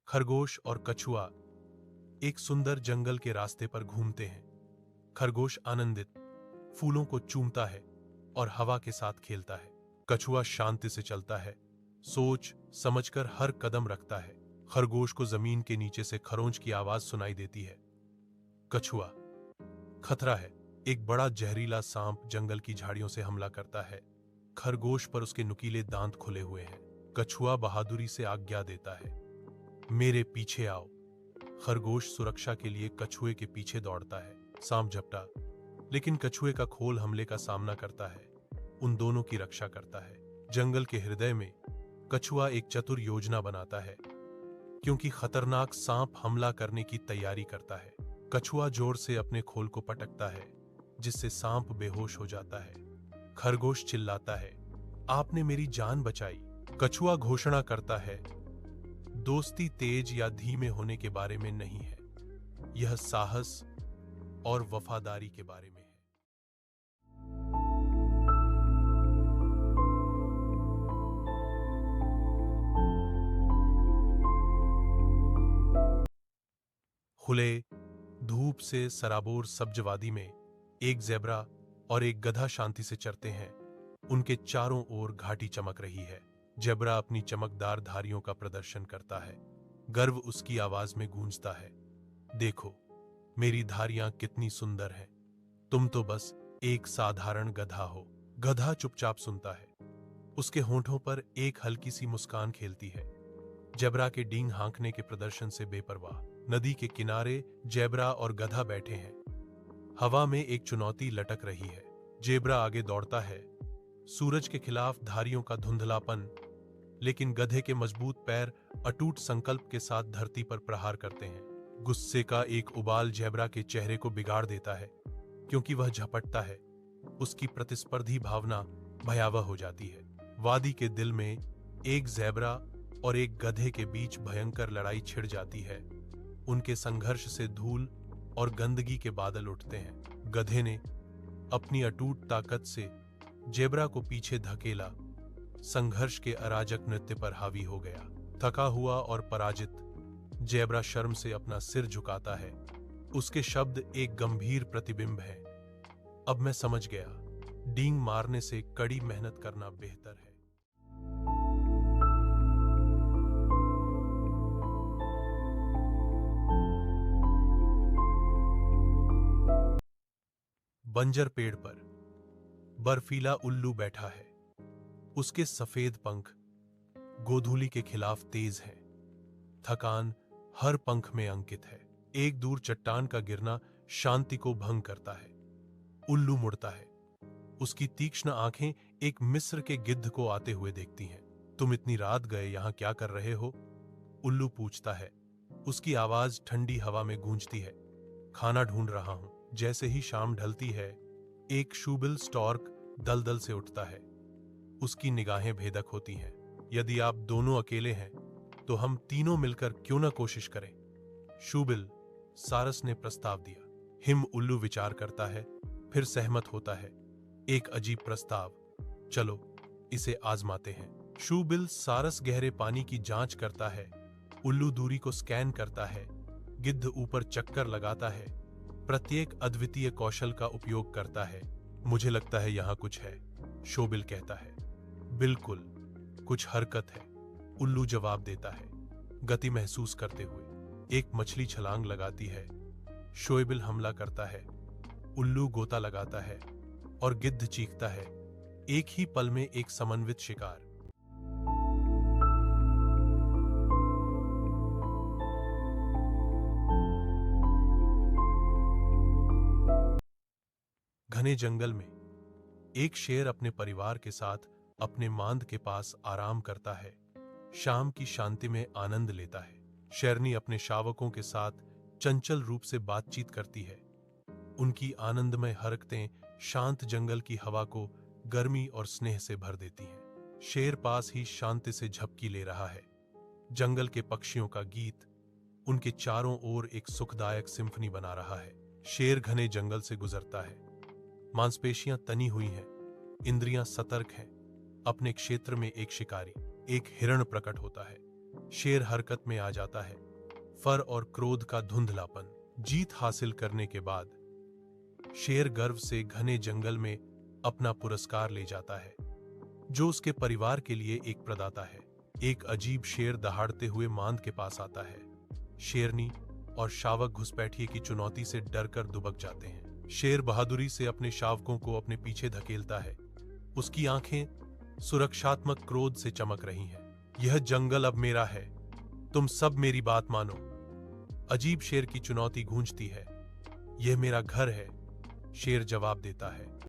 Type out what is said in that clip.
खरगोश और कछुआ एक सुंदर जंगल के रास्ते पर घूमते हैं। खरगोश आनंदित फूलों को चूमता है और हवा के साथ खेलता है। कछुआ शांति से चलता है, सोच समझकर हर कदम रखता है। खरगोश को जमीन के नीचे से खरोंच की आवाज सुनाई देती है। कछुआ, खतरा है, एक बड़ा जहरीला सांप जंगल की झाड़ियों से हमला करता है। खरगोश पर उसके नुकीले दांत खुले हुए हैं। कछुआ बहादुरी से आज्ञा देता है, मेरे पीछे आओ। खरगोश सुरक्षा के लिए कछुए के पीछे दौड़ता है। सांप झपटा, लेकिन कछुए का खोल हमले का सामना करता है, उन दोनों की रक्षा करता है। जंगल के हृदय में कछुआ एक चतुर योजना बनाता है, क्योंकि खतरनाक सांप हमला करने की तैयारी करता है। कछुआ जोर से अपने खोल को पटकता है, जिससे सांप बेहोश हो जाता है। खरगोश चिल्लाता है, आपने मेरी जान बचाई। कछुआ घोषणा करता है, दोस्ती तेज या धीमे होने के बारे में नहीं है, यह साहस और वफादारी के बारे में है। खुले धूप से सराबोर सब्जवादी में एक ज़ेब्रा और एक गधा शांति से चरते हैं। उनके चारों ओर घाटी चमक रही है। ज़ेब्रा अपनी चमकदार धारियों का प्रदर्शन करता है, गर्व उसकी आवाज में गूंजता है, देखो मेरी धारियां कितनी सुंदर हैं, तुम तो बस एक साधारण गधा हो। गधा चुपचाप सुनता है, उसके होंठों पर एक हल्की सी मुस्कान खेलती है। ज़ेब्रा के डींग हाँकने के प्रदर्शन से बेपरवाह। नदी के किनारे ज़ेब्रा और गधा बैठे हैं। हवा में एक चुनौती लटक रही है। ज़ेब्रा आगे दौड़ता है, सूरज के खिलाफ धारियों का धुंधलापन, लेकिन गधे के मजबूत पैर अटूट संकल्प के साथ धरती पर प्रहार करते हैं। गुस्से का एक उबाल ज़ेब्रा के चेहरे को बिगाड़ देता है, क्योंकि वह झपटता है। उसकी प्रतिस्पर्धी भावना भयावह हो जाती है। वादी के दिल में एक ज़ेब्रा और एक गधे के बीच भयंकर लड़ाई छिड़ जाती है। उनके संघर्ष से धूल और गंदगी के बादल उठते हैं। गधे ने अपनी अटूट ताकत से ज़ेब्रा को पीछे धकेला, संघर्ष के अराजक नृत्य पर हावी हो गया। थका हुआ और पराजित ज़ेब्रा शर्म से अपना सिर झुकाता है। उसके शब्द एक गंभीर प्रतिबिंब है, अब मैं समझ गया, डींग मारने से कड़ी मेहनत करना बेहतर है। बंजर पेड़ पर बर्फीला उल्लू बैठा है। उसके सफेद पंख गोधूली के खिलाफ तेज हैं। थकान हर पंख में अंकित है। एक दूर चट्टान का गिरना शांति को भंग करता है। उल्लू मुड़ता है, उसकी तीक्ष्ण आंखें एक मिस्र के गिद्ध को आते हुए देखती हैं। तुम इतनी रात गए यहां क्या कर रहे हो? उल्लू पूछता है। उसकी आवाज ठंडी हवा में गूंजती है, खाना ढूंढ रहा हूं। जैसे ही शाम ढलती है, एक शूबिल स्टॉर्क दलदल से उठता है। उसकी निगाहें भेदक होती हैं। यदि आप दोनों अकेले हैं तो हम तीनों मिलकर क्यों न कोशिश करें? शूबिल सारस ने प्रस्ताव दिया। हिम उल्लू विचार करता है, फिर सहमत होता है। एक अजीब प्रस्ताव, चलो इसे आजमाते हैं। शूबिल सारस गहरे पानी की जांच करता है। उल्लू दूरी को स्कैन करता है। गिद्ध ऊपर चक्कर लगाता है, प्रत्येक अद्वितीय कौशल का उपयोग करता है। मुझे लगता है यहां कुछ है, शूबिल कहता है। बिल्कुल, कुछ हरकत है, उल्लू जवाब देता है, गति महसूस करते हुए। एक मछली छलांग लगाती है। शोएबिल हमला करता है। उल्लू गोता लगाता है और गिद्ध चीखता है। एक ही पल में एक समन्वित शिकार। घने जंगल में एक शेर अपने परिवार के साथ अपने मांद के पास आराम करता है। शाम की शांति में आनंद लेता है। शेरनी अपने शावकों के साथ चंचल रूप से बातचीत करती है। उनकी आनंदमय हरकतें शांत जंगल की हवा को गर्मी और स्नेह से भर देती हैं। शेर पास ही शांति से झपकी ले रहा है। जंगल के पक्षियों का गीत उनके चारों ओर एक सुखदायक सिम्फनी बना रहा है। शेर घने जंगल से गुजरता है। मांसपेशियां तनी हुई हैं, इंद्रियां सतर्क हैं। अपने क्षेत्र में एक शिकारी, एक हिरण प्रकट होता है। शेर हरकत में आ जाता है। फर और क्रोध का धुंधलापन। जीत हासिल करने के बाद शेर गर्व से घने जंगल में अपना पुरस्कार ले जाता है, जो उसके परिवार के लिए एक प्रदाता है। एक अजीब शेर दहाड़ते हुए मांद के पास आता है। शेरनी और शावक घुसपैठिए की चुनौती से डरकर दुबक जाते हैं। शेर बहादुरी से अपने शावकों को अपने पीछे धकेलता है। उसकी आंखें सुरक्षात्मक क्रोध से चमक रही हैं। यह जंगल अब मेरा है, तुम सब मेरी बात मानो। अजीब शेर की चुनौती गूंजती है। यह मेरा घर है, शेर जवाब देता है।